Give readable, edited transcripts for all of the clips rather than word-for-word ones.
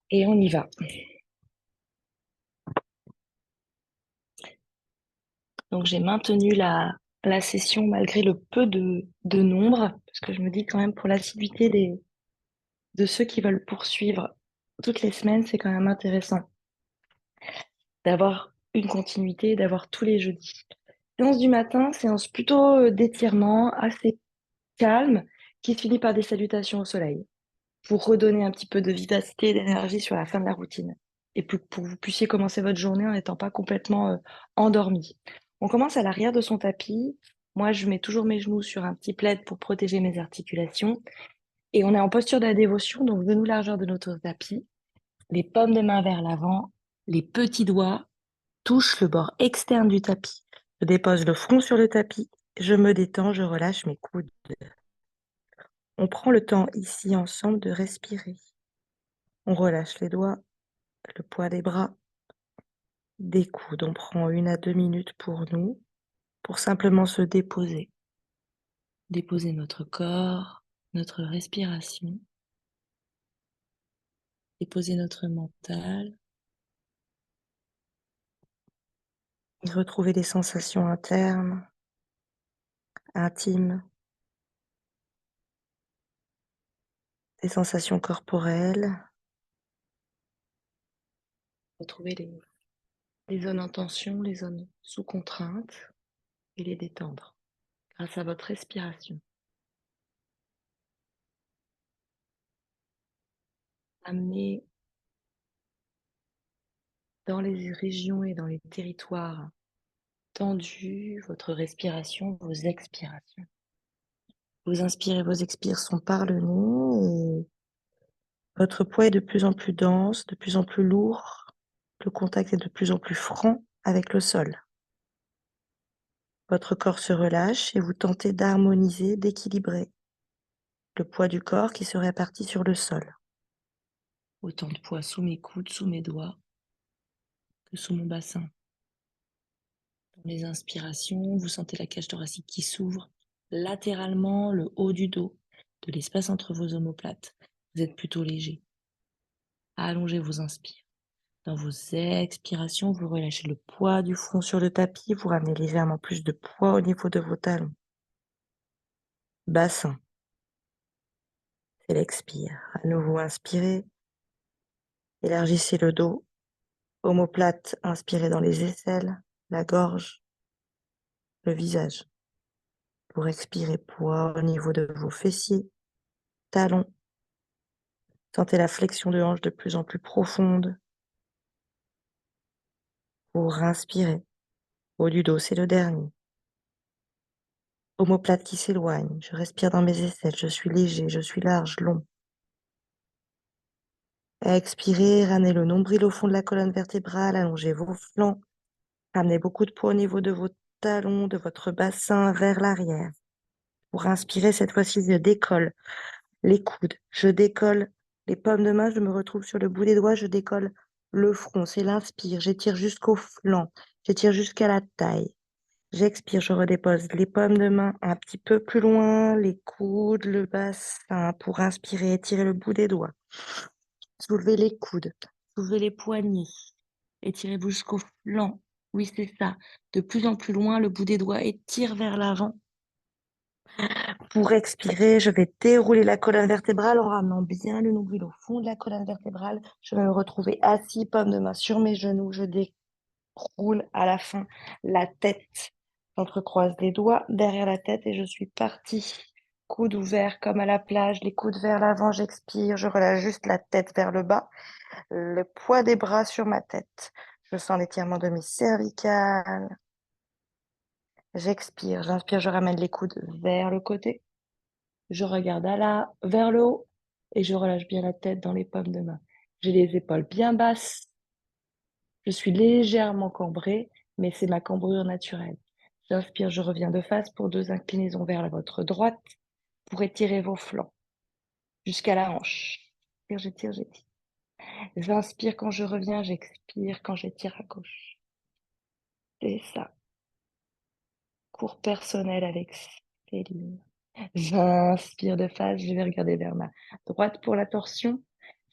Et on y va. Donc j'ai maintenu la session malgré le peu de nombre, parce que je me dis quand même pour l'assiduité de ceux qui veulent poursuivre toutes les semaines, c'est quand même intéressant d'avoir une continuité, d'avoir tous les jeudis. Séance du matin, séance plutôt d'étirement, assez calme, qui se finit par des salutations au soleil, pour redonner un petit peu de vivacité et d'énergie sur la fin de la routine, et pour que vous puissiez commencer votre journée en n'étant pas complètement endormi. On commence à l'arrière de son tapis. Moi, je mets toujours mes genoux sur un petit plaid pour protéger mes articulations. Et on est en posture de la dévotion, donc genou largeur de notre tapis, les paumes de main vers l'avant, les petits doigts touchent le bord externe du tapis. Je dépose le front sur le tapis, je me détends, je relâche mes coudes. On prend le temps ici ensemble de respirer. On relâche les doigts, le poids des bras, des coudes. On prend 1 à 2 minutes pour nous, pour simplement se déposer. Déposer notre corps, notre respiration, déposer notre mental et retrouver des sensations internes, intimes, des sensations corporelles. Retrouver les zones en tension, les zones sous contrainte et les détendre grâce à votre respiration. Amenez dans les régions et dans les territoires tendus votre respiration, vos expirations. Vos inspires et vos expires sont par le nez et votre poids est de plus en plus dense, de plus en plus lourd. Le contact est de plus en plus franc avec le sol. Votre corps se relâche et vous tentez d'harmoniser, d'équilibrer le poids du corps qui se répartit sur le sol. Autant de poids sous mes coudes, sous mes doigts, que sous mon bassin. Dans les inspirations, vous sentez la cage thoracique qui s'ouvre latéralement, le haut du dos, de l'espace entre vos omoplates. Vous êtes plutôt léger. Allongez vos inspires. Dans vos expirations, vous relâchez le poids du front sur le tapis, vous ramenez légèrement plus de poids au niveau de vos talons. Bassin, c'est l'expire. À nouveau, inspirez, élargissez le dos. Omoplate, inspirez dans les aisselles, la gorge, le visage. Pour expirer, poids au niveau de vos fessiers, talons. Sentez la flexion de hanche de plus en plus profonde. Pour inspirer, haut du dos, c'est le dernier. Omoplate qui s'éloigne, je respire dans mes aisselles, je suis léger, je suis large, long. Expirez, ramenez le nombril au fond de la colonne vertébrale, allongez vos flancs, ramenez beaucoup de poids au niveau de vos talons, de votre bassin vers l'arrière. Pour inspirer, cette fois-ci, je décolle les coudes, je décolle les paumes de main, je me retrouve sur le bout des doigts, je décolle le front, c'est l'inspire, j'étire jusqu'au flanc, j'étire jusqu'à la taille. J'expire, je redépose les paumes de main un petit peu plus loin, les coudes, le bassin. Pour inspirer, étirez le bout des doigts. Soulevez les coudes, soulevez les poignets. Étirez-vous jusqu'au flanc. Oui, c'est ça. De plus en plus loin, le bout des doigts étire vers l'avant. Pour expirer, je vais dérouler la colonne vertébrale en ramenant bien le nombril au fond de la colonne vertébrale. Je vais me retrouver assis, paume de main sur mes genoux. Je déroule à la fin la tête. J'entrecroise les doigts derrière la tête et je suis partie. Coude ouvert comme à la plage, les coudes vers l'avant, j'expire, je relâche juste la tête vers le bas, le poids des bras sur ma tête. Je sens l'étirement de mes cervicales. J'expire, j'inspire, je ramène les coudes vers le côté. Je regarde vers le haut et je relâche bien la tête dans les paumes de main. J'ai les épaules bien basses. Je suis légèrement cambrée, mais c'est ma cambrure naturelle. J'inspire, je reviens de face pour 2 inclinaisons vers votre droite pour étirer vos flancs jusqu'à la hanche. J'étire, j'étire. J'inspire quand je reviens, j'expire quand j'étire à gauche. C'est ça. Cours personnel avec Céline. J'inspire de face, je vais regarder vers ma droite pour la torsion.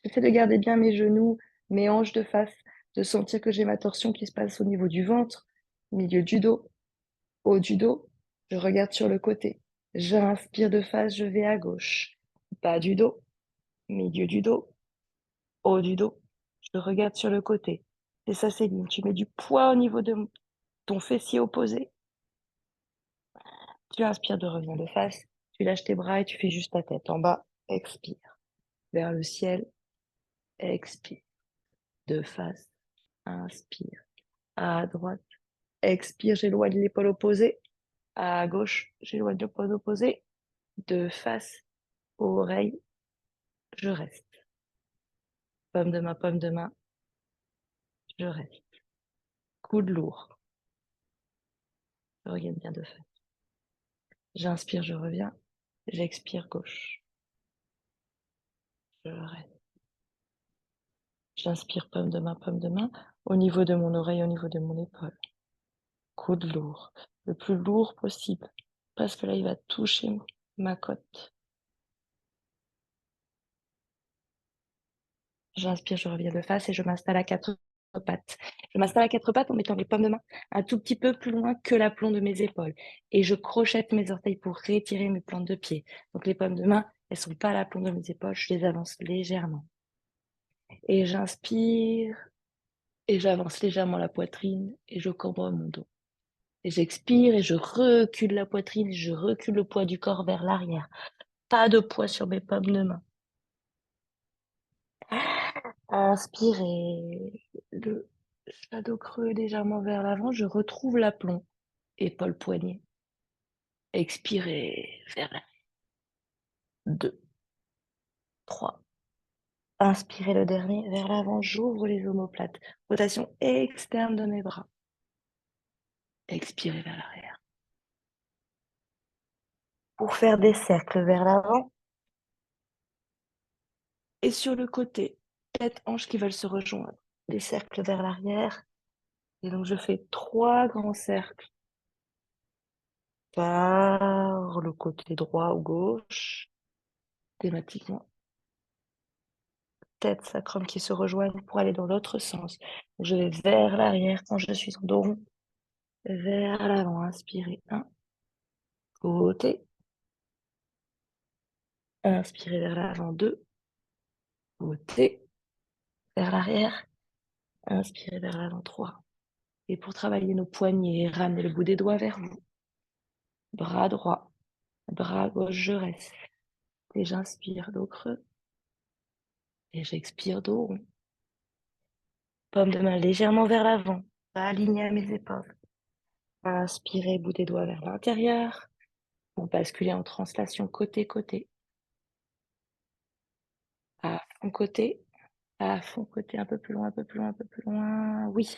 J'essaie de garder bien mes genoux, mes hanches de face, de sentir que j'ai ma torsion qui se passe au niveau du ventre, milieu du dos, haut du dos. Je regarde sur le côté. J'inspire de face, je vais à gauche. Bas du dos, milieu du dos, haut du dos. Je regarde sur le côté. Et ça, c'est bien. Tu mets du poids au niveau de ton fessier opposé. Tu inspires de revenir de face. Tu lâches tes bras et tu fais juste ta tête en bas. Expire. Vers le ciel. Expire. De face. Inspire. À droite. Expire, j'éloigne l'épaule opposée. À gauche, j'éloigne l'épaule opposée. De face. Oreille. Je reste. Paume de main. Je reste. Coude lourd. Je regarde bien de face. J'inspire, je reviens. J'expire gauche. Je reste. J'inspire, paume de main, au niveau de mon oreille, au niveau de mon épaule. Coude lourd, le plus lourd possible, parce que là, il va toucher ma côte. J'inspire, je reviens de face et je m'installe à quatre pattes. Je m'installe à quatre pattes en mettant les paumes de main un tout petit peu plus loin que l'aplomb de mes épaules. Et je crochette mes orteils pour retirer mes plantes de pied. Donc les paumes de main, elles sont pas à l'aplomb de mes épaules, je les avance légèrement. Et j'inspire et j'avance légèrement la poitrine et je cambre mon dos. Et j'expire et je recule la poitrine, je recule le poids du corps vers l'arrière. Pas de poids sur mes paumes de main. Inspire et le shadow creux légèrement vers l'avant, je retrouve l'aplomb. Épaule poignet. Expirez vers l'arrière. 2, 3. Inspirez le dernier vers l'avant, j'ouvre les omoplates. Rotation externe de mes bras. Expirez vers l'arrière. Pour faire des cercles vers l'avant et sur le côté, tête, hanches qui veulent se rejoindre. Des cercles vers l'arrière. Et donc, je fais 3 grands cercles par le côté droit ou gauche, thématiquement. Tête, sacrum qui se rejoignent pour aller dans l'autre sens. Donc, je vais vers l'arrière quand je suis en dos rond, vers l'avant. Inspirez, 1, côté. Inspirez vers l'avant, 2, côté. Vers l'arrière. Inspirez vers l'avant, 3. Et pour travailler nos poignets, ramenez le bout des doigts vers vous. Bras droit, bras gauche, je reste. Et j'inspire, dos creux. Et j'expire, dos rond. Paume de main légèrement vers l'avant, pas aligné à mes épaules. Inspirez, bout des doigts vers l'intérieur pour basculer en translation côté-côté. À fond côté, un peu plus loin, un peu plus loin, un peu plus loin. Oui.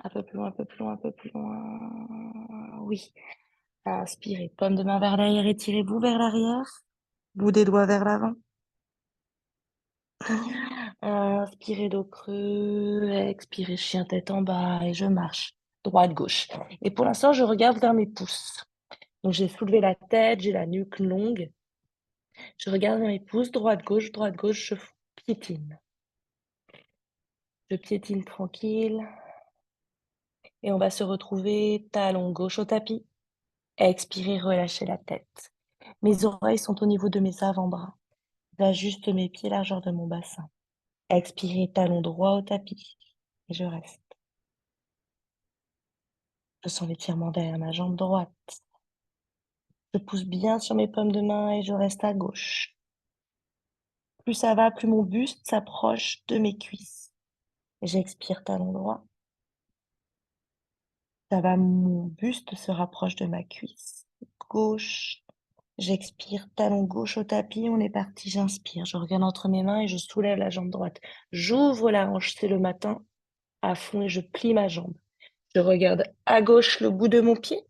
Un peu plus loin, un peu plus loin, un peu plus loin. Oui. Inspirez, paume de main vers l'arrière, étirez-vous vers l'arrière. Bout des doigts vers l'avant. Inspirez, dos creux. Expirez, chien tête en bas et je marche. Droite-gauche. Et pour l'instant, je regarde vers mes pouces. Donc, j'ai soulevé la tête, j'ai la nuque longue. Je regarde vers mes pouces, droite-gauche, je piétine. Je piétine tranquille. Et on va se retrouver talon gauche au tapis. Expirez, relâchez la tête. Mes oreilles sont au niveau de mes avant-bras. J'ajuste mes pieds largeur de mon bassin. Expirez, talon droit au tapis. Et je reste. Je sens l'étirement derrière ma jambe droite. Je pousse bien sur mes paumes de main et je reste à gauche. Plus ça va, plus mon buste s'approche de mes cuisses. J'expire, talon droit. Ça va, mon buste se rapproche de ma cuisse gauche. J'expire, talon gauche au tapis, on est parti, j'inspire. Je regarde entre mes mains et je soulève la jambe droite. J'ouvre la hanche, c'est le matin, à fond et je plie ma jambe. Je regarde à gauche le bout de mon pied.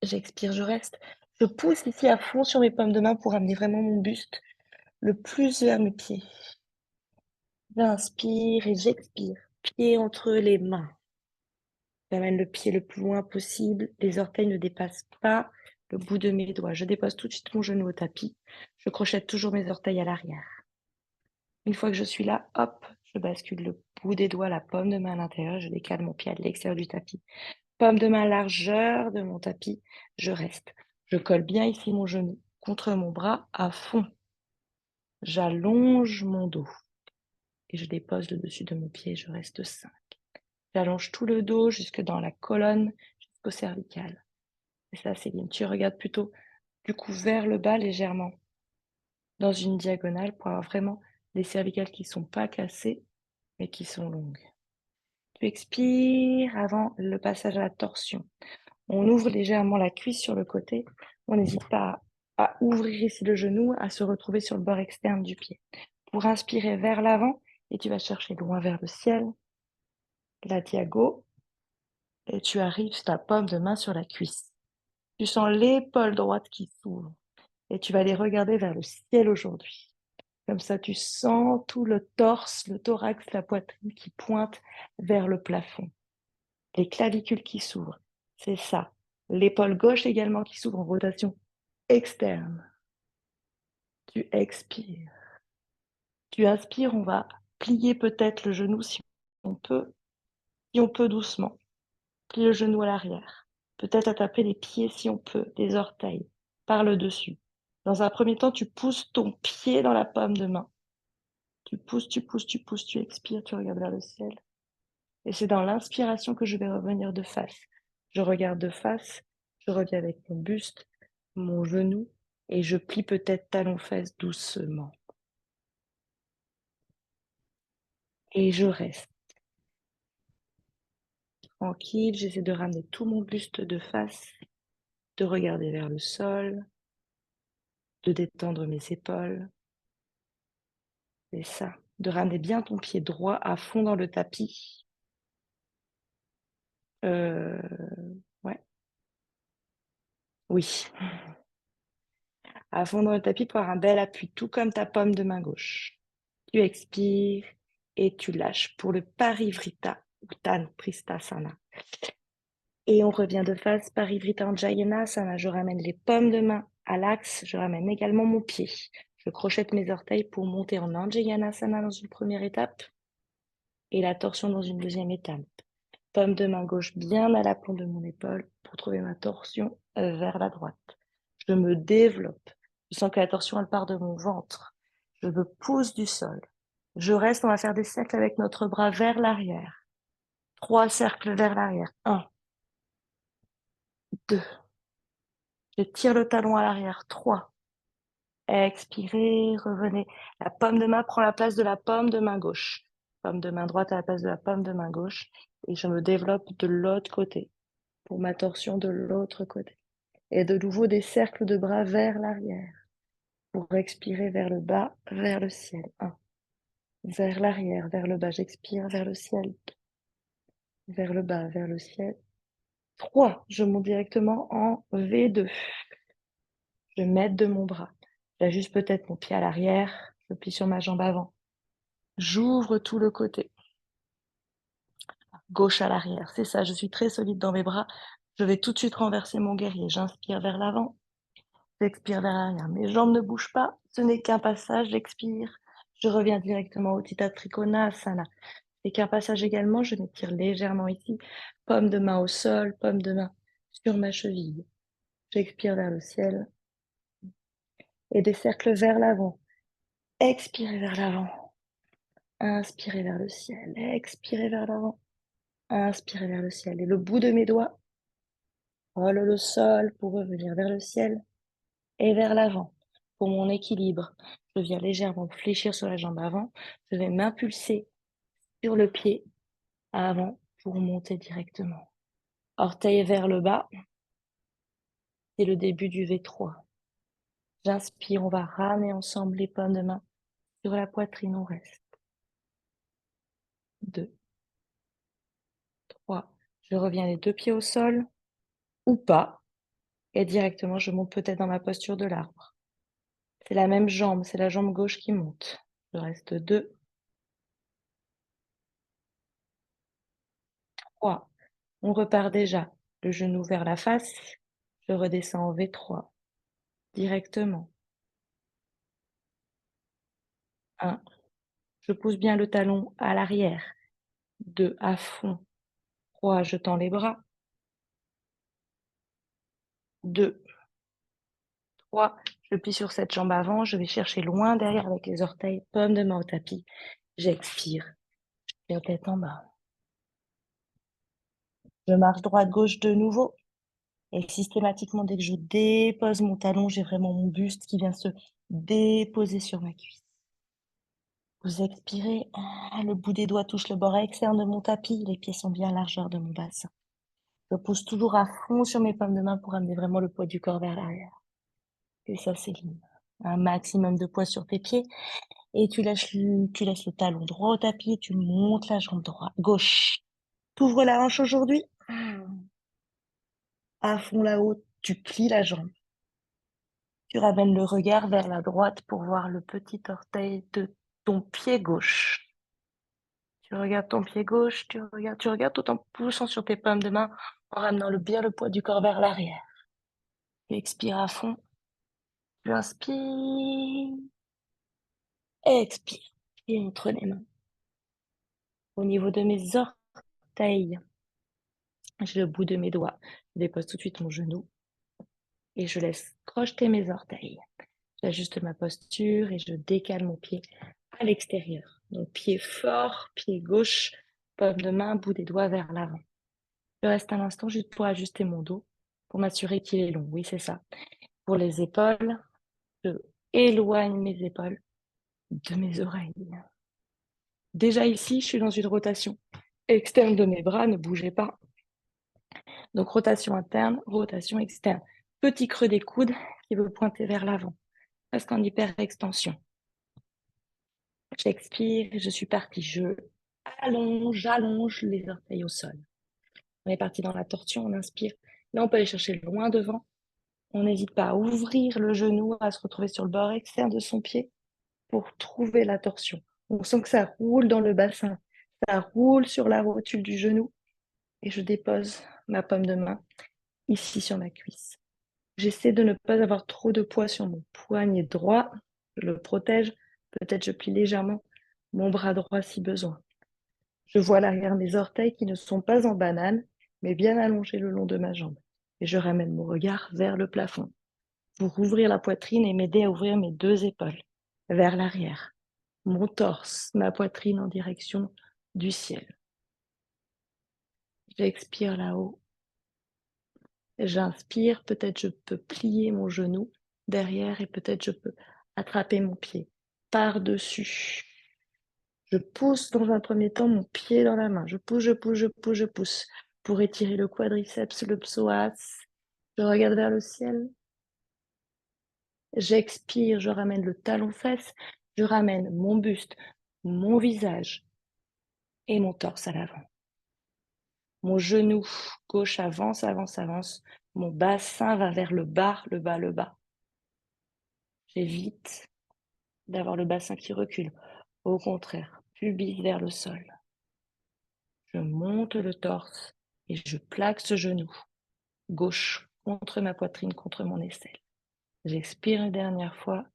J'expire, je reste. Je pousse ici à fond sur mes paumes de main pour amener vraiment mon buste le plus vers mes pieds. J'inspire et j'expire. Pied entre les mains. J'amène le pied le plus loin possible. Les orteils ne dépassent pas le bout de mes doigts. Je dépose tout de suite mon genou au tapis. Je crochette toujours mes orteils à l'arrière. Une fois que je suis là, hop, je bascule le bout des doigts, la paume de main à l'intérieur, je décale mon pied à l'extérieur du tapis. Paume de main largeur de mon tapis, je reste. Je colle bien ici mon genou contre mon bras à fond. J'allonge mon dos et je dépose le dessus de mon pied, je reste 5. J'allonge tout le dos jusque dans la colonne, jusqu'au cervical. Et ça, Céline, tu regardes plutôt du coup vers le bas légèrement, dans une diagonale pour avoir vraiment des cervicales qui ne sont pas cassées, mais qui sont longues. Tu expires avant le passage à la torsion. On ouvre légèrement la cuisse sur le côté. On n'hésite pas à ouvrir ici le genou, à se retrouver sur le bord externe du pied. Pour inspirer vers l'avant, et tu vas chercher loin vers le ciel, la diago, et tu arrives ta paume de main sur la cuisse. Tu sens l'épaule droite qui s'ouvre, et tu vas aller regarder vers le ciel aujourd'hui. Comme ça, tu sens tout le torse, le thorax, la poitrine qui pointe vers le plafond. Les clavicules qui s'ouvrent, c'est ça. L'épaule gauche également qui s'ouvre en rotation externe. Tu expires. Tu inspires, on va plier peut-être le genou si on peut doucement. Plie le genou à l'arrière. Peut-être attaper les pieds si on peut, des orteils, par le dessus. Dans un premier temps, tu pousses ton pied dans la paume de main. Tu pousses, tu pousses, tu pousses, tu expires, tu regardes vers le ciel. Et c'est dans l'inspiration que je vais revenir de face. Je regarde de face, je reviens avec mon buste, mon genou, et je plie peut-être talon-fesse doucement. Et je reste tranquille, j'essaie de ramener tout mon buste de face, de regarder vers le sol, de détendre mes épaules. C'est ça, de ramener bien ton pied droit à fond dans le tapis. Ouais, oui. À fond dans le tapis pour avoir un bel appui, tout comme ta paume de main gauche. Tu expires et tu lâches pour le Parivrita Uttan Pristasana. Et on revient de face, Parivrita Anjayanasana. Je ramène les paumes de main à l'axe, je ramène également mon pied. Je crochette mes orteils pour monter en Anjayanasana dans une première étape et la torsion dans une deuxième étape. Paume de main gauche bien à l'aplomb de mon épaule pour trouver ma torsion vers la droite. Je me développe. Je sens que la torsion, elle part de mon ventre. Je me pousse du sol. Je reste, on va faire des cercles avec notre bras vers l'arrière. 3 cercles vers l'arrière. 1, 2. Je tire le talon à l'arrière. 3. Expirez, revenez. La paume de main prend la place de la paume de main gauche. Paume de main droite à la place de la paume de main gauche. Et je me développe de l'autre côté pour ma torsion de l'autre côté. Et de nouveau des cercles de bras vers l'arrière pour expirer vers le bas, vers le ciel. 1. Vers l'arrière, vers le bas, j'expire vers le ciel. Vers le bas, vers le ciel. 3. Je monte directement en V2. Je m'aide de mon bras. J'ajuste peut-être mon pied à l'arrière. Je plie sur ma jambe avant. J'ouvre tout le côté. Gauche à l'arrière. C'est ça, je suis très solide dans mes bras. Je vais tout de suite renverser mon guerrier. J'inspire vers l'avant. J'expire vers l'arrière. Mes jambes ne bougent pas. Ce n'est qu'un passage. J'expire. Je reviens directement au Utthita Trikonasana. C'est qu'un passage également. Je m'étire légèrement ici. Paume de main au sol, paume de main sur ma cheville. J'expire vers le ciel. Et des cercles vers l'avant. Expirez vers l'avant. Inspirez vers le ciel. Expirez vers l'avant. Inspirez vers le ciel. Et le bout de mes doigts frôle le sol pour revenir vers le ciel et vers l'avant. Pour mon équilibre, je viens légèrement fléchir sur la jambe avant. Je vais m'impulser sur le pied avant pour monter directement. Orteil vers le bas. C'est le début du V3. J'inspire, on va ramener ensemble les paumes de main sur la poitrine, on reste. 2, 3. Je reviens les 2 pieds au sol ou pas. Et directement, je monte peut-être dans ma posture de l'arbre. C'est la même jambe, c'est la jambe gauche qui monte. Je reste 2, 3. On repart déjà. Le genou vers la face. Je redescends en V3 directement. 1, Je pousse bien le talon à l'arrière. 2 à fond. 3, je tends les bras. 2, 3, je plie sur cette jambe avant, je vais chercher loin derrière avec les orteils, paume de main au tapis. J'expire, je tête en bas. Je marche droite-gauche de nouveau. Et systématiquement, dès que je dépose mon talon, j'ai vraiment mon buste qui vient se déposer sur ma cuisse. Vous expirez, le bout des doigts touche le bord externe de mon tapis, les pieds sont bien à la largeur de mon bassin. Je pousse toujours à fond sur mes paumes de main pour amener vraiment le poids du corps vers l'arrière. Et ça, c'est un maximum de poids sur tes pieds. Et tu laisses le talon droit au tapis et tu montes la jambe droite, gauche. T'ouvres la hanche aujourd'hui. À fond là-haut, tu plies la jambe. Tu ramènes le regard vers la droite pour voir le petit orteil de ton pied gauche. Tu regardes ton pied gauche, tu regardes tout en poussant sur tes paumes de main, en ramenant bien le poids du corps vers l'arrière. Tu expires à fond. Tu inspires. Expire. Et entre les mains. Au niveau de mes orteils, j'ai le bout de mes doigts. Je dépose tout de suite mon genou et je laisse crocheter mes orteils. J'ajuste ma posture et je décale mon pied à l'extérieur. Donc pied fort, pied gauche, paume de main, bout des doigts vers l'avant. Je reste un instant juste pour ajuster mon dos, pour m'assurer qu'il est long. Oui, c'est ça. Pour les épaules, je éloigne mes épaules de mes oreilles. Déjà ici, je suis dans une rotation externe de mes bras, ne bougez pas. Donc rotation interne, rotation externe. Petit creux des coudes qui veut pointer vers l'avant, presque en hyper-extension. J'expire, je suis partie. J'allonge les orteils au sol. On est parti dans la torsion, on inspire. Là, on peut aller chercher loin devant. On n'hésite pas à ouvrir le genou, à se retrouver sur le bord externe de son pied pour trouver la torsion. On sent que ça roule dans le bassin, ça roule sur la rotule du genou et je dépose ma paume de main ici sur ma cuisse. J'essaie de ne pas avoir trop de poids sur mon poignet droit, je le protège, peut-être je plie légèrement mon bras droit si besoin. Je vois l'arrière mes orteils qui ne sont pas en banane, mais bien allongés le long de ma jambe. Et je ramène mon regard vers le plafond pour ouvrir la poitrine et m'aider à ouvrir mes 2 épaules vers l'arrière. Mon torse, ma poitrine en direction du ciel. J'expire là-haut. J'inspire, peut-être je peux plier mon genou derrière et peut-être je peux attraper mon pied par-dessus. Je pousse dans un premier temps mon pied dans la main. Je pousse pour étirer le quadriceps, le psoas. Je regarde vers le ciel. J'expire, je ramène le talon-fesse. Je ramène mon buste, mon visage et mon torse à l'avant. Mon genou gauche avance, avance, avance. Mon bassin va vers le bas, le bas, le bas. J'évite d'avoir le bassin qui recule. Au contraire, pubis vers le sol. Je monte le torse et je plaque ce genou gauche contre ma poitrine, contre mon aisselle. J'expire une dernière fois.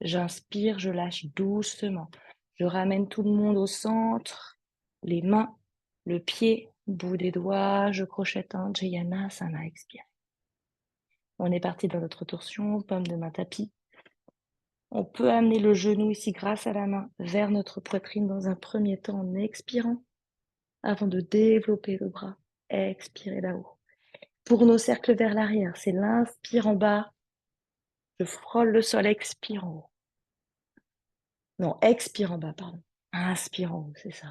J'inspire, je lâche doucement. Je ramène tout le monde au centre. Les mains, le pied, bout des doigts. Je crochette en Jayana-sana, expire. On est parti dans notre torsion, paume de main tapis. On peut amener le genou ici grâce à la main vers notre poitrine dans un premier temps en expirant avant de développer le bras. Expirez là-haut. Pour nos cercles vers l'arrière, c'est l'inspire en bas. Je frôle le sol, expire en haut. Non, expire en bas, pardon. Inspire en haut, c'est ça.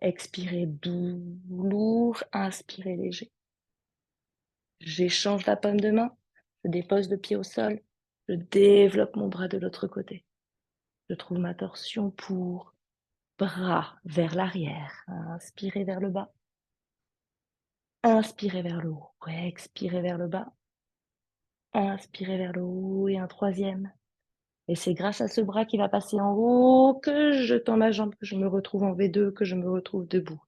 Expirez doux, lourd, inspirez léger. J'échange la paume de main, je dépose le pied au sol, je développe mon bras de l'autre côté. Je trouve ma torsion pour bras vers l'arrière. Inspirez vers le bas. Inspirez vers le haut. Expirez vers le bas. Inspirez vers le haut et un troisième. Et c'est grâce à ce bras qui va passer en haut que je tends ma jambe, que je me retrouve en V2, que je me retrouve debout.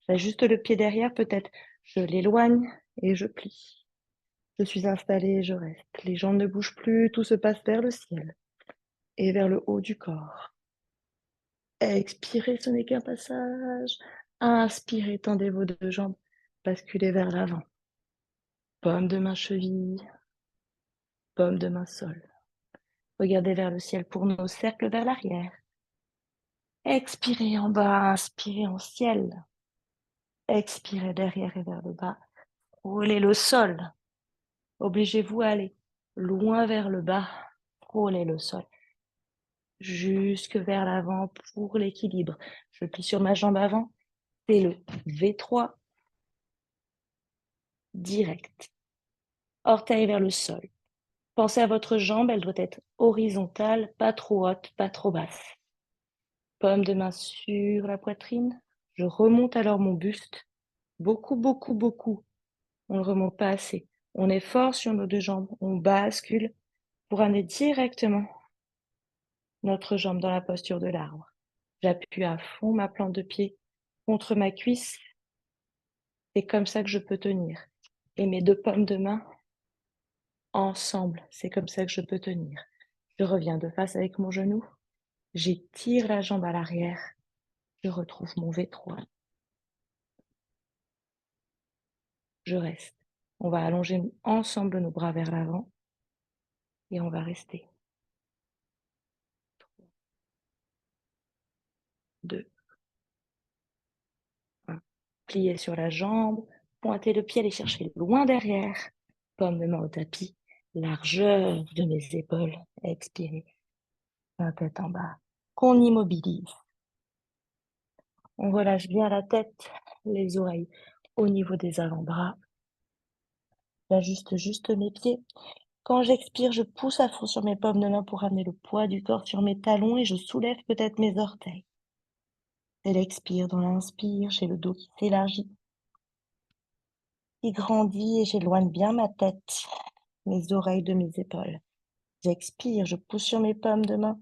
J'ajuste le pied derrière, peut-être je l'éloigne et je plie. Je suis installée et je reste. Les jambes ne bougent plus, tout se passe vers le ciel et vers le haut du corps. Expirez, ce n'est qu'un passage. Inspirez, tendez vos deux jambes, basculez vers l'avant. Paume de main cheville, paume de main sol. Regardez vers le ciel pour nos cercles vers l'arrière. Expirez en bas, inspirez en ciel. Expirez derrière et vers le bas. Frôlez le sol. Obligez-vous à aller loin vers le bas. Frôlez le sol. Jusque vers l'avant pour l'équilibre. Je plie sur ma jambe avant. C'est le V3 direct. Orteil vers le sol. Pensez à votre jambe, elle doit être horizontale, pas trop haute, pas trop basse. Paume de main sur la poitrine. Je remonte alors mon buste. Beaucoup, beaucoup, beaucoup. On ne remonte pas assez. On est fort sur nos deux jambes. On bascule pour amener directement notre jambe dans la posture de l'arbre. J'appuie à fond ma plante de pied contre ma cuisse. C'est comme ça que je peux tenir. Et mes deux paumes de main ensemble, c'est comme ça que je peux tenir. Je reviens de face avec mon genou. J'étire la jambe à l'arrière. Je retrouve mon V3. Je reste. On va allonger ensemble nos bras vers l'avant et on va rester. 2, 1. Pliez sur la jambe, pointez le pied, allez chercher loin derrière. Paume de main au tapis, largeur de mes épaules. Expirez. La tête en bas. Qu'on immobilise. On relâche bien la tête, les oreilles au niveau des avant-bras. J'ajuste juste mes pieds. Quand j'expire, je pousse à fond sur mes paumes de main pour amener le poids du corps sur mes talons et je soulève peut-être mes orteils. Et l'expire, dans l'inspire, j'ai le dos qui s'élargit, qui grandit et j'éloigne bien ma tête, mes oreilles de mes épaules. J'expire, je pousse sur mes paumes de main.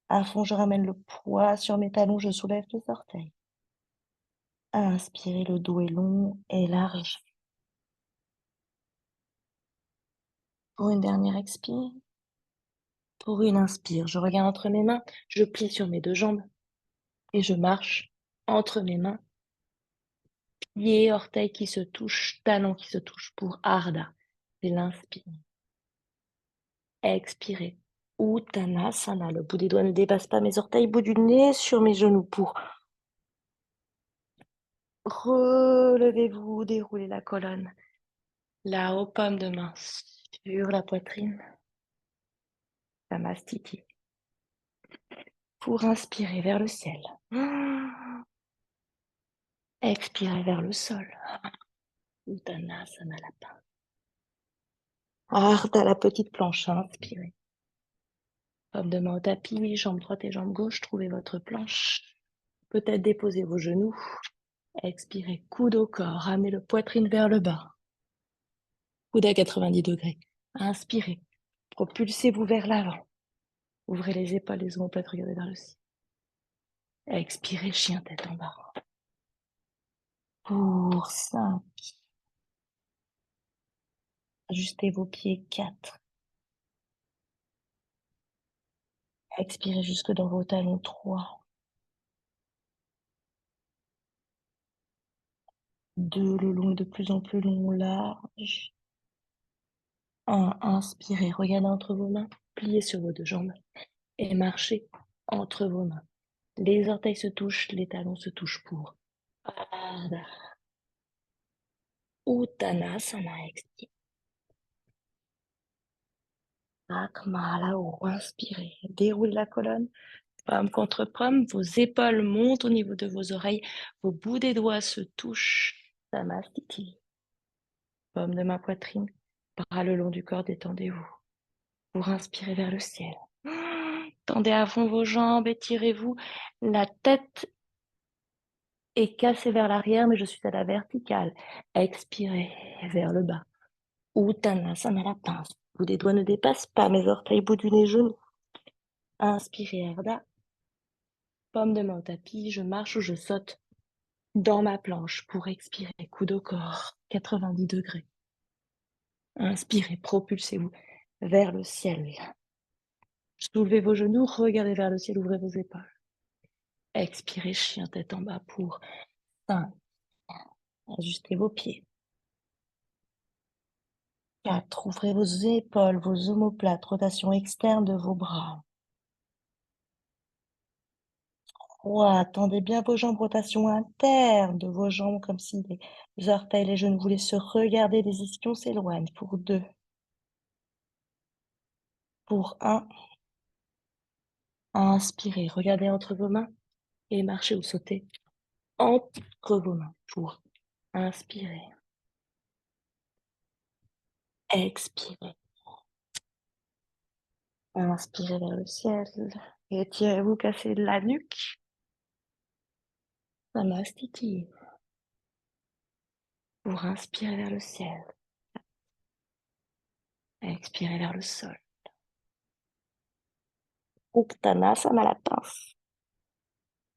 À fond, je ramène le poids sur mes talons, je soulève les orteils. Inspirez, le dos est long et large. Pour une dernière expire. Pour une inspire, je regarde entre mes mains, je plie sur mes deux jambes et je marche entre mes mains. Pieds, orteils qui se touchent, talons qui se touchent pour Ardha. C'est l'inspire. Expirez. Uttanasana. Le bout des doigts ne dépasse pas mes orteils, bout du nez sur mes genoux pour relevez-vous, déroulez la colonne. Là-haut, paume de main sur la poitrine. Samastiti. Pour inspirer vers le ciel. Expirez vers le sol. Uttanasana lapin. Ardha, la petite planche, inspirez. Paume de main au tapis, jambe droite et jambe gauche, trouvez votre planche. Peut-être déposez vos genoux. Expirez, coude au corps, ramenez le poitrine vers le bas. Coude à 90 degrés. Inspirez, propulsez-vous vers l'avant. Ouvrez les épaules, les omoplates, regardez vers le ciel. Expirez, chien tête en bas. Pour 5. Ajustez vos pieds, 4. Expirez jusque dans vos talons, 3. 2, le long est de plus en plus long, large. 1, inspirez, regardez entre vos mains, pliez sur vos deux jambes et marchez entre vos mains. Les orteils se touchent, les talons se touchent pour Ardha. Uttanasana, expire. Akma, là-haut, inspirez. Déroulez la colonne. Pomme contre pomme, vos épaules montent au niveau de vos oreilles, vos bouts des doigts se touchent. Samastiti. Paume de ma poitrine, bras le long du corps, détendez-vous. Pour inspirer vers le ciel. Tendez à fond vos jambes, étirez-vous. La tête est cassée vers l'arrière, mais je suis à la verticale. Expirez vers le bas. Uttanasana, la pince. Bout des doigts ne dépassent pas mes orteils, bout du nez, genou. Inspirez, Ardha. Paume de main au tapis, je marche ou je saute dans ma planche pour expirer, coude au corps, 90 degrés. Inspirez, propulsez-vous vers le ciel. Soulevez vos genoux, regardez vers le ciel, ouvrez vos épaules. Expirez, chien tête en bas pour 5. Ajustez vos pieds. 4. Ouvrez vos épaules, vos omoplates, rotation externe de vos bras. 3. Tendez bien vos jambes, rotation interne de vos jambes, comme si les orteils, les genoux voulaient se regarder, les ischions s'éloignent. Pour 2. Pour 1. Inspirez, regardez entre vos mains et marchez ou sautez entre vos mains. Pour inspirer. Expirez. Inspirez vers le ciel. Étirez-vous, cassez la nuque. Samastiti. Pour inspirer vers le ciel. Expirez vers le sol. Uttanasana, la pince.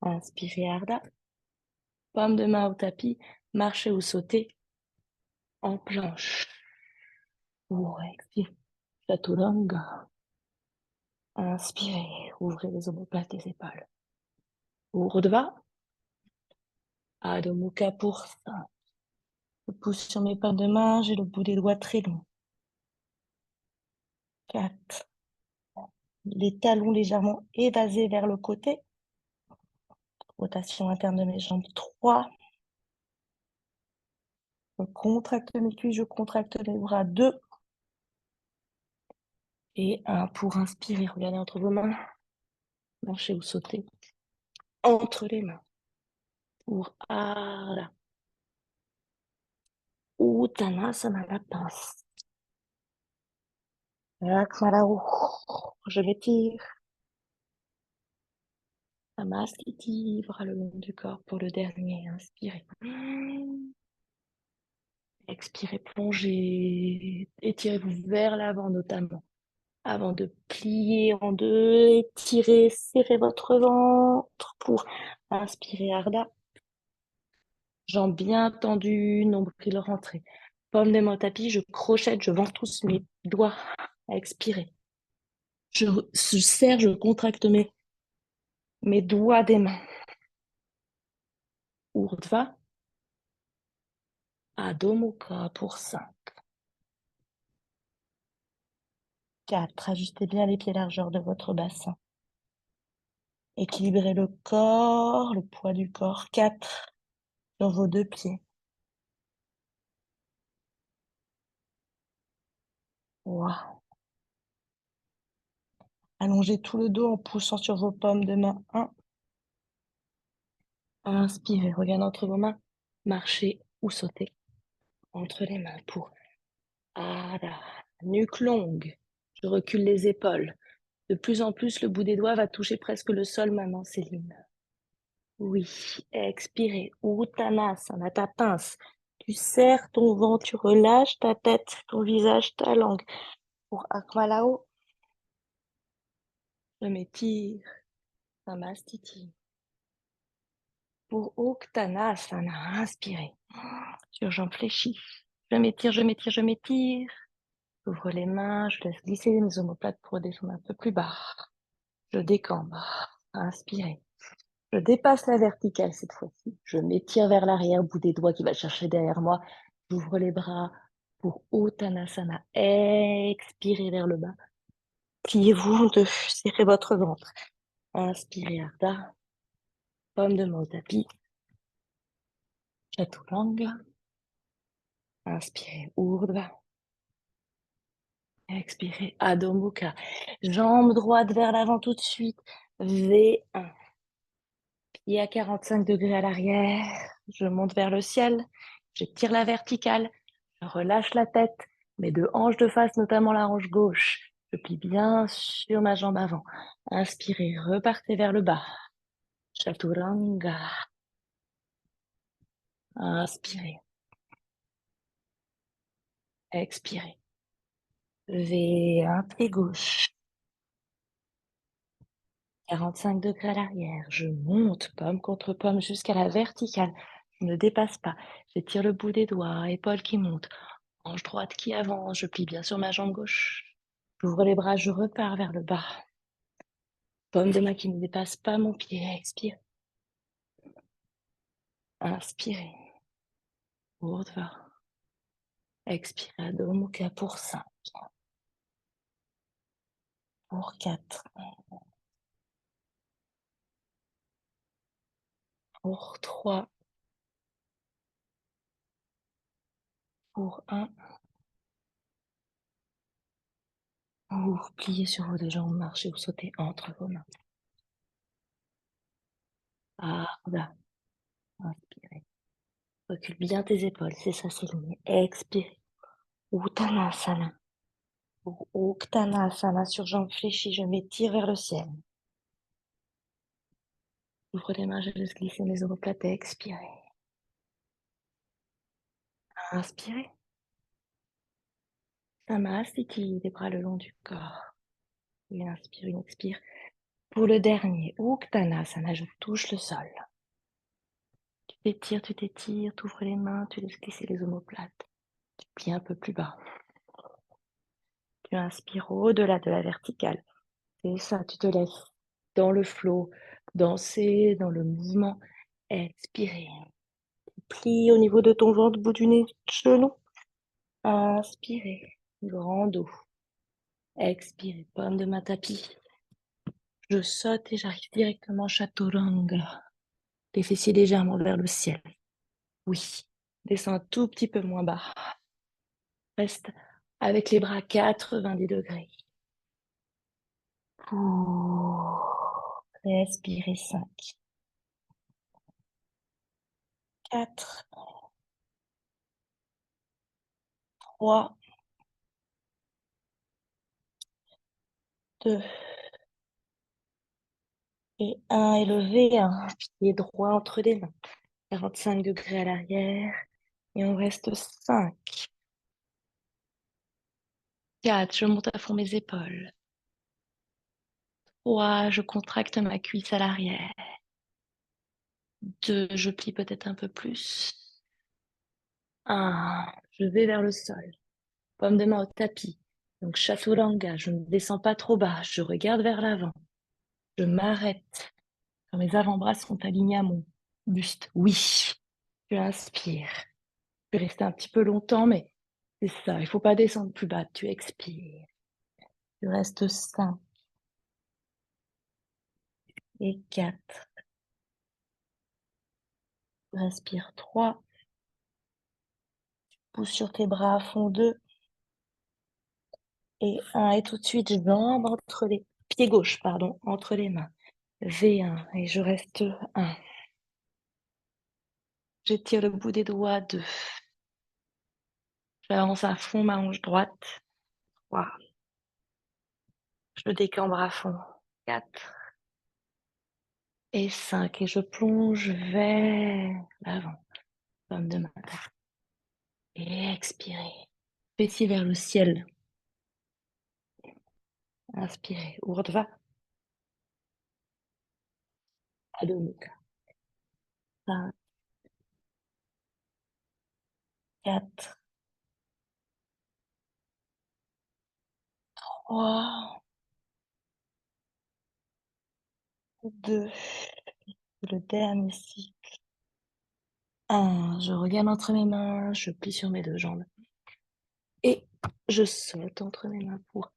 Inspirez Ardha. Paume de main au tapis. Marchez ou sautez en planche. Pour expirer. Chaturanga. Inspirez. Ouvrez les omoplates des épaules. Urdhva. Adho Mukha pour 5. Je pousse sur mes paumes de main, j'ai le bout des doigts très long. 4. Les talons légèrement évasés vers le côté. Rotation interne de mes jambes. 3. Je contracte mes cuisses, je contracte mes bras. 2. Et 1 pour inspirer. Regardez entre vos mains. Marchez ou sautez entre les mains. Pour Ardha. Uttanasana, la pince. Lakmalau. Je m'étire. Samastiti, bras le long du corps pour le dernier. Inspirez. Expirez, plongez. Étirez-vous vers l'avant notamment. Avant de plier en deux, étirez, serrez votre ventre pour inspirer Ardha. Jambes bien tendues, nombril rentré. Paume des mains au tapis, je crochette, je ventouse mes doigts à expirer. Je serre, je contracte mes doigts des mains. Urdhva. Adho Mukha pour 5. 4. Ajustez bien les pieds largeur de votre bassin. Équilibrez le corps, le poids du corps. 4. Sur vos 2 pieds. Wow. Allongez tout le dos en poussant sur vos paumes de main. 1. Inspirez, regardez entre vos mains. Marchez ou sautez entre les mains pour Adha. Nuque longue. Je recule les épaules. De plus en plus, le bout des doigts va toucher presque le sol maintenant, Céline. Oui, expirez. Uttanasana, ta pince. Tu serres ton ventre, tu relâches ta tête, ton visage, ta langue. Pour Akmalao, je m'étire. Samastiti. Pour Uttanasana, inspirez. Sur jambes fléchies. Je m'étire, je m'étire, je m'étire. J'ouvre les mains, je laisse glisser mes omoplates pour descendre un peu plus bas. Je décambre. Inspirez. Je dépasse la verticale cette fois-ci. Je m'étire vers l'arrière, bout des doigts qui va chercher derrière moi. J'ouvre les bras pour Uttanasana. Expirez vers le bas. Pliez-vous, serrez votre ventre. Inspirez Ardha. Paume de main au tapis. Chaturanga. Inspirez Urdhva. Expirez Adho Mukha. Jambe droite vers l'avant tout de suite. V1. Pied à 45 degrés à l'arrière. Je monte vers le ciel. J'étire la verticale. Je relâche la tête. Mes 2 hanches de face, notamment la hanche gauche. Je plie bien sur ma jambe avant. Inspirez, repartez vers le bas. Chaturanga. Inspirez. Expirez. V1, pied gauche. 45 degrés à l'arrière. Je monte, pomme contre pomme, jusqu'à la verticale. Je ne dépasse pas. J'étire le bout des doigts, épaules qui montent. Hanche droite qui avance. Je plie bien sur ma jambe gauche. J'ouvre les bras, je repars vers le bas. Paume de main qui ne dépasse pas mon pied. Expire. Inspirez. Urdhva. Expirez Adho Mukha pour 5. Pour 4. Pour 3. Pour 1. Vous vous pliez sur vos deux jambes, marchez ou sautez entre vos mains. Ardha. Inspirez. Recule bien tes épaules, c'est ça, c'est ligne. Expirez. Uttanasana. Pour Uttanasana sur jambes fléchies, je m'étire vers le ciel. Ouvre les mains, je laisse glisser mes omoplates et expirez. Inspirez. Samasthiti, les bras le long du corps. Et inspire, une expire. Pour le dernier, Uttanasana, je touche le sol. Tu t'étires, tu ouvres les mains, tu laisses glisser les omoplates. Tu plies un peu plus bas. Tu inspires au-delà de la verticale. C'est ça, tu te laisses dans le flow, danser dans le mouvement. Expirer. Plie au niveau de ton ventre, bout du nez, genou. Inspirez, grand dos. Expirez, pomme de main tapis. Je saute et j'arrive directement Chaturanga. Les fessiers légèrement vers le ciel. Oui, descends un tout petit peu moins bas. Reste avec les bras 90 degrés. Respirez 5. 4. 3. 2. Et 1. Élevez un pied droit entre les mains. 45 degrés à l'arrière. Et on reste 5. 4. Je monte à fond mes épaules. 3. Je contracte ma cuisse à l'arrière. 2. Je plie peut-être un peu plus. 1. Je vais vers le sol. Pomme de main au tapis. Donc Chaturanga, je ne descends pas trop bas. Je regarde vers l'avant. Je m'arrête. Quand mes avant-bras sont alignés à mon buste. Oui. Tu inspires. Tu peux rester un petit peu longtemps, mais c'est ça. Il ne faut pas descendre plus bas. Tu expires. Tu restes 5 et 4. Tu respires 3. Pousse sur tes bras à fond 2. Et 1. Et tout de suite, jambes entre les pieds gauche, pardon, entre les mains. V1. Et je reste 1. J'étire le bout des doigts 2. J'avance à fond ma hanche droite. 3. Je décambre à fond. 4. Et 5. Et je plonge vers l'avant. Pomme de main. Et expirez. Fessiers vers le ciel. Inspirez. Urdhva. Adho Mukha. 5, 4, 3, 2. Le dernier cycle. 1. Je regarde entre mes mains. Je plie sur mes deux jambes. Et je saute entre mes mains pour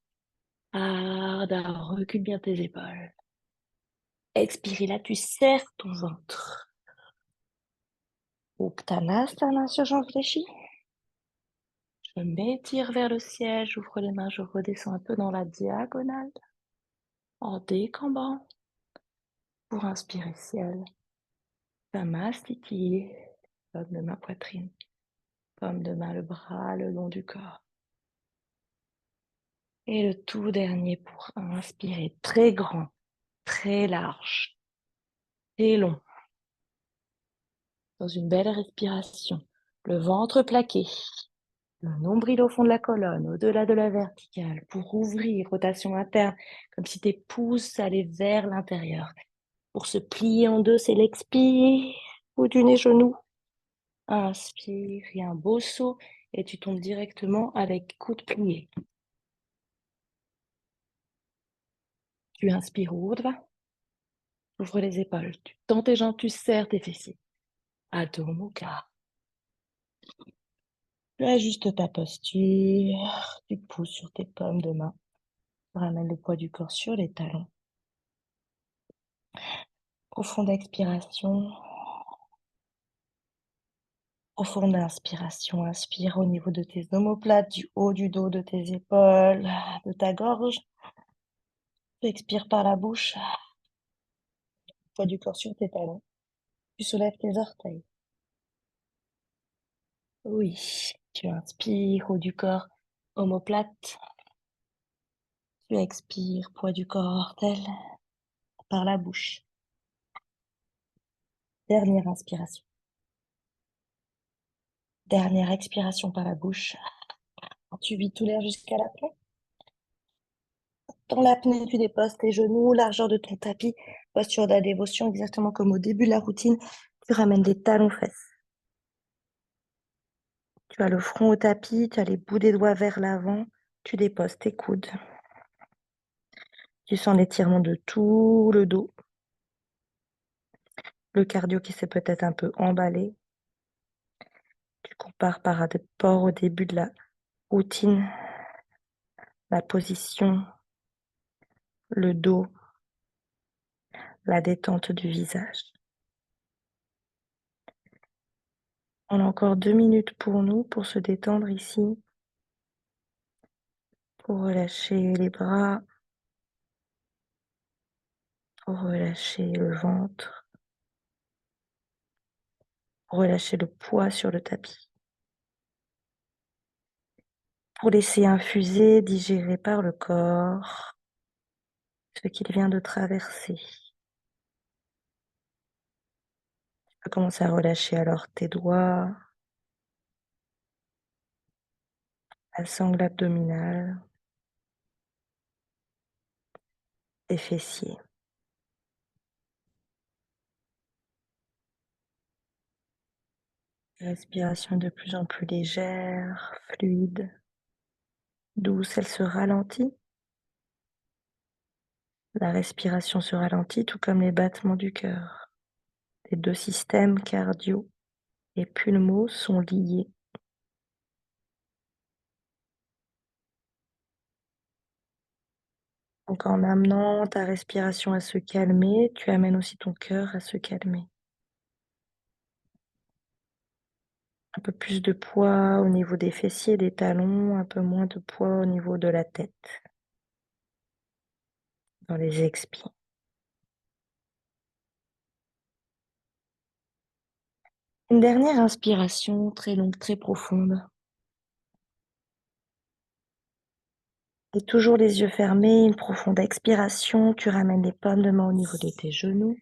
Ardha. Recule bien tes épaules. Expire, là, tu serres ton ventre. Uttanasana sur jambes fléchies. Je m'étire vers le ciel, j'ouvre les mains, je redescends un peu dans la diagonale en décambrant pour inspirer ciel. Samasthiti, pomme de ma poitrine, pomme de main le bras le long du corps. Et le tout dernier pour inspirer très grand, très large, très long. Dans une belle respiration, le ventre plaqué. Le nombril au fond de la colonne, au-delà de la verticale, pour ouvrir, rotation interne, comme si tes pouces allaient vers l'intérieur. Pour se plier en deux, c'est l'expire, bout du nez, genou. Inspire, et un beau saut, et tu tombes directement avec coude plié. Tu inspires, Urdhva. Ouvre les épaules, tu tends tes jambes, tu serres tes fessiers. Adho Mukha. Tu ajustes ta posture, tu te pousses sur tes paumes de main, tu ramènes le poids du corps sur les talons. Profonde expiration, profonde inspiration. Inspire au niveau de tes omoplates, du haut du dos, de tes épaules, de ta gorge. Tu expires par la bouche, poids du corps sur tes talons. Tu soulèves tes orteils. Oui, tu inspires, haut du corps, omoplate. Tu expires, poids du corps, orteil, par la bouche. Dernière inspiration. Dernière expiration par la bouche. Tu vis tout l'air jusqu'à l'apnée. Dans l'apnée, tu déposes tes genoux, largeur de ton tapis, posture de la dévotion, exactement comme au début de la routine. Tu ramènes les talons fesses. Tu as le front au tapis, tu as les bouts des doigts vers l'avant. Tu déposes tes coudes. Tu sens l'étirement de tout le dos. Le cardio qui s'est peut-être un peu emballé. Tu compares par rapport au début de la routine, la position, le dos, la détente du visage. On a encore 2 minutes pour nous, pour se détendre ici, pour relâcher les bras, pour relâcher le ventre, pour relâcher le poids sur le tapis, pour laisser infuser, digérer par le corps ce qu'il vient de traverser. Tu peux commencer à relâcher alors tes doigts, la sangle abdominale, tes fessiers. Respiration de plus en plus légère, fluide, douce, elle se ralentit. La respiration se ralentit, tout comme les battements du cœur. Les deux systèmes cardio et pulmo sont liés. Donc en amenant ta respiration à se calmer, tu amènes aussi ton cœur à se calmer. Un peu plus de poids au niveau des fessiers, des talons, un peu moins de poids au niveau de la tête, dans les expis. Une dernière inspiration très longue, très profonde. Et toujours les yeux fermés, une profonde expiration. Tu ramènes les paumes de main au niveau de tes genoux.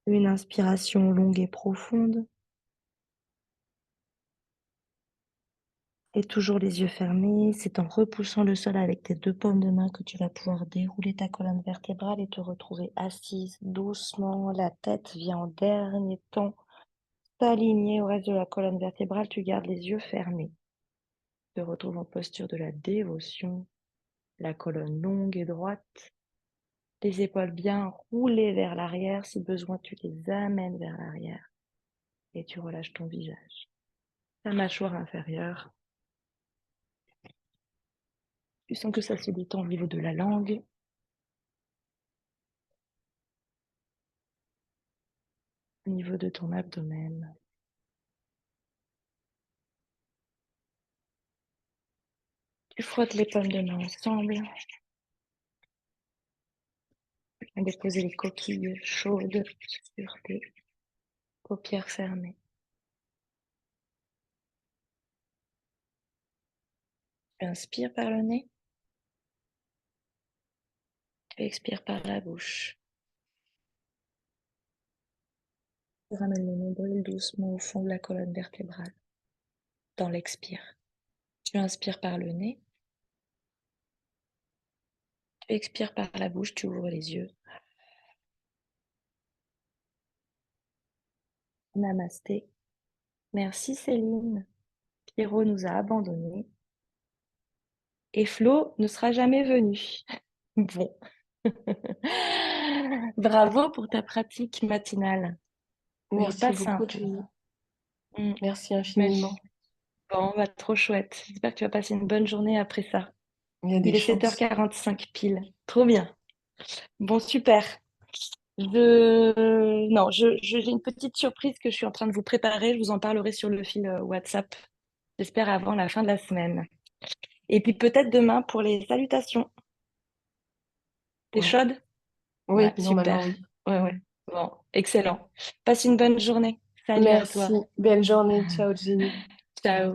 Une inspiration longue et profonde. Et toujours les yeux fermés. C'est en repoussant le sol avec tes deux paumes de main que tu vas pouvoir dérouler ta colonne vertébrale et te retrouver assise doucement. La tête vient en dernier temps s'aligner au reste de la colonne vertébrale. Tu gardes les yeux fermés. Tu te retrouves en posture de la dévotion. La colonne longue et droite. Les épaules bien roulées vers l'arrière. Si besoin, tu les amènes vers l'arrière. Et tu relâches ton visage. Ta mâchoire inférieure. Tu sens que ça se détend au niveau de la langue. Au niveau de ton abdomen. Tu frottes les paumes de main ensemble. Tu viens déposer les coquilles chaudes sur tes paupières fermées. Tu inspires par le nez. Tu expires par la bouche. Tu ramènes le nombril doucement au fond de la colonne vertébrale. Dans l'expire. Tu inspires par le nez. Tu expires par la bouche, tu ouvres les yeux. Namasté. Merci Céline. Pierrot nous a abandonnés. Et Flo ne sera jamais venu. Bon, Bravo pour ta pratique matinale. Mais Merci pas beaucoup, simple. Jenny. Mm. Merci Mais infiniment. bon, bah, trop chouette. J'espère que tu vas passer une bonne journée après ça. Il y a des Il est sept heures chances. quarante-cinq pile. Trop bien. Bon, super. Non, j'ai une petite surprise que je suis en train de vous préparer. Je vous en parlerai sur le fil WhatsApp. J'espère avant la fin de la semaine. Et puis peut-être demain pour les salutations. T'es Ouais. chaude? Ouais, Oui, super. normalement, oui. Ouais, ouais. Bon, excellent. Passe une bonne journée. Salut à Merci. toi. Belle journée. Ciao, Jenny. Ciao.